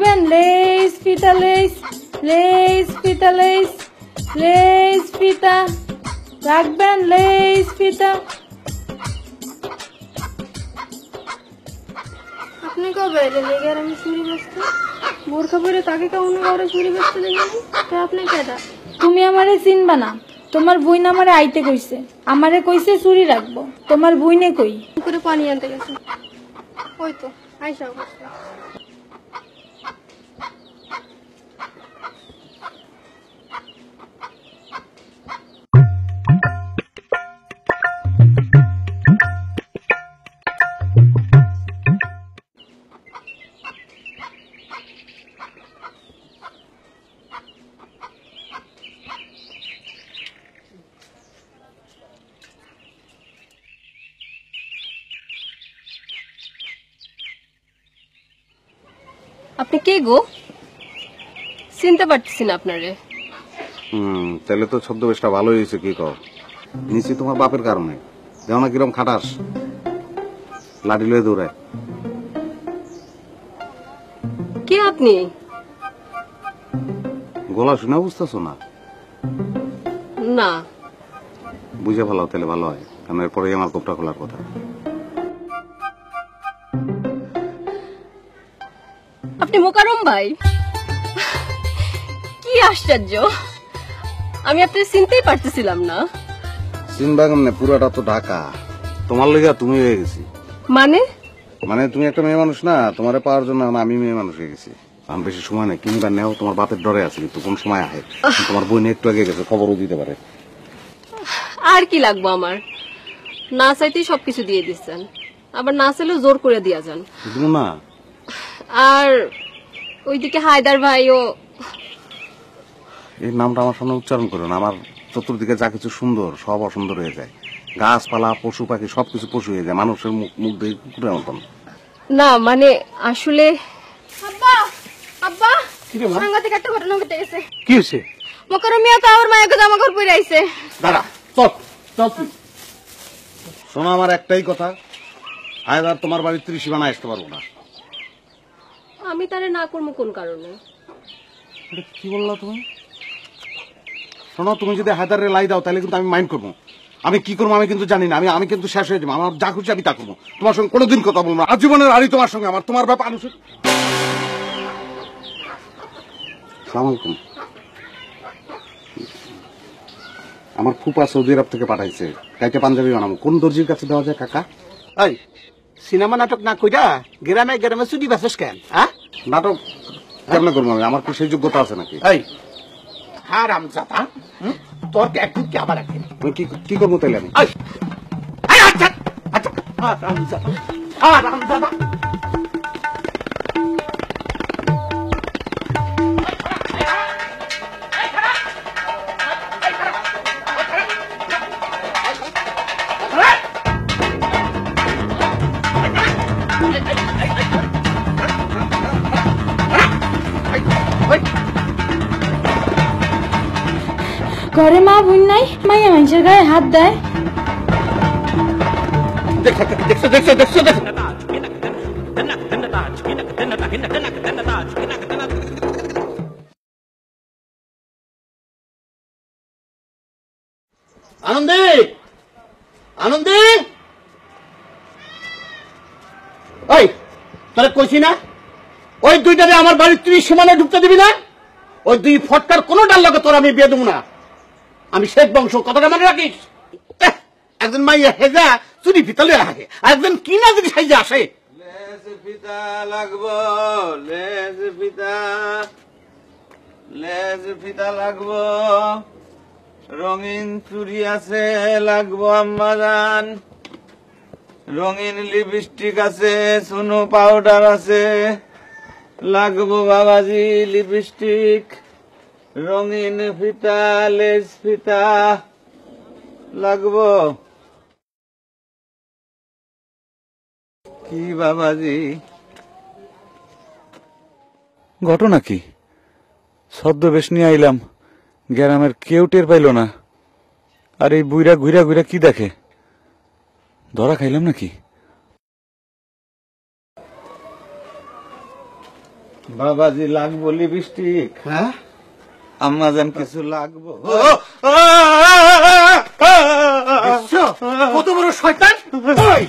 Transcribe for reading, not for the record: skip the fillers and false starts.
রাখবেন লেস ফিতা less less ফিতা লেস লেস ফিতা রাখবেন লেস ফিতা। আপনি কবে এলেন এই গ্রামে চুরি বেচতে? বোরখা পরে তাকে কেমন করে চুরি বেচতে দেখলেন? আপনি কেটা? তুমি আমারে চিনবা না, তোমার বুইন আমারে আইতে কইছে, আমারে কইছে চুরি রাখবো। তোমার বুইনে কই? পুকুরে পানি আনতে গেছে। ওই তো আইসা অবস্থা। আপনি কে গো? চিনতে পারতেছি না আপনারে। তাহলে তো ছদ্মবেশটা ভালো হয়েছে। কি কও? নিশ্চয়ই তোমার বাপের কারণে। দেখো না কিরম খাটাস, লাঠি লয়ে দৌড়ায়। কে আপনি? গলা শুনে বুঝতেছো না? না। বুঝে ফেলাও তাহলে ভালো হয়, কারণ এরপরেই আমার কোপটা খোলার কথা। আপনি মোকারম ভাই? কি আশ্চর্য, আমি আপনাকে চিনতেই পারতেছিলাম না। চিনবা কেমনে? পুরাটা তো ঢাকা। তোমার লেগে তুমি হয়ে গেছি। মানে? মানে তুমি একটা মেয়ে মানুষ না, তোমারে পাওয়ার জন্য আমি মেয়ে মানুষ হয়ে গেছি। আমি বেশি সময় নেই, কিনবা নেও। তোমার বাপের ডরে আছে, কিন্তু কোন সময় আহে। তোমার বই একটু আগে গেছে, খবরও দিতে পারে। আর কি লাগবো আমার? না চাইতেই সবকিছু দিয়ে দিচ্ছেন, আবার না চাইলেও জোর করে দিয়া যান না। আর ওইদিকে হায়দার ভাইও। এই নামটা আমার সামনে উচ্চারণ করো না। আমার চতুর্দিকে যা কিছু সুন্দর সব অসুন্দর হয়ে যায়। গাছপালা, পশু পাখি সবকিছু পশু হয়ে যায়। মানুষের মুখ দিয়ে কুকুরের মতন। না মানে আসলে আব্বা আব্বা সাংঘাতিক একটা ঘটনা ঘটে গেছে। কি হয়েছে? মোকারম মিয়া তো আমার মায়ের জামা কাপড় পরে আইছে। দাঁড়া, চল চল তুই। শোনো, আমার একটাই কথা, আজ আর তোমার বাড়ির ত্রিসীমানা আসতে পারবো না। আমি তারে না করবো কোন কারণে? কি বললা তুমি? শোনো, তুমি যদি হায়দারে লাই দাও তাহলে কিন্তু আমি মাইন্ড করবো। আমি কি করবো আমি কিন্তু জানি না। আমি কিন্তু শেষ হয়ে যাবো। আমার যা খুশি আমি তা করবো। তোমার সঙ্গে কোনোদিন কথা বলবো না। আজীবনের আরই তোমার সঙ্গে আমার। তোমার ব্যাপার আনুষিক। আসসালামু আলাইকুম। আমার ফুপা সৌদি আরব থেকে পাঠাইছে, কাইকে পাঞ্জাবি বানাবো। কোন দর্জির কাছে দেওয়া যায় কাকা? এই সিনেমা নাটক না কইরা গ্রামে গ্রামে চুরি বাসস কেন? নাটক কেমনে করবো আমি? আমার কি সেই যোগ্যতা আছে নাকি? এই হারামজাদা, তোর একটু কি আবার রাখে? আমি কি করবো তাইলে? আমি আচ্ছা আচ্ছা হারামজাদা হারামজাদা। ঘরে মা বোন নাই, মাইয়া মানুষের গায়ে হাত দেয়। দেখছো দেখছো দেখছো দেখছো দেখছো। আনন্দে আনন্দে, ওই তোরা কইছি না ওই দুইটারে আমার বাড়ির 30 সীমানায় ঢুকতে দিবি না? ওই দুই ফটকার কোনো ডাল লাগে তোর আমি বিয়ে দেবো না। আমি শেখ বংশ, কথাটা মনে রাখিস। একজন মাইয়া হেজা চুরি পিতলে আসে, আর একজন কিনা যদি সাইজে আসে। লেজ ফিতা লাগবো, লেজ ফিতা, লেজ ফিতা লাগবো, রঙিন চুড়ি আছে লাগবো আম্মাজান, রঙিন লিপস্টিক আছে, সুনো পাউডার আছে লাগবো বাবাজি, লিপস্টিক, রঙিন ফিতা, লেজ ফিতা লাগবো। কি বাবাজি? ঘটনা কি? ছদ্মবেশ নিয়ে আইলাম, গ্রামের কেউ টের পাইল না। আর এই বুইরা ঘুরা ঘুরা কি দেখে? ধরা খাইলাম নাকি? বাবাজি লাগবো লিপস্টিক? হ্যাঁ আম্মাজান কিছু লাগবো? কত বড় শয়তান! ওই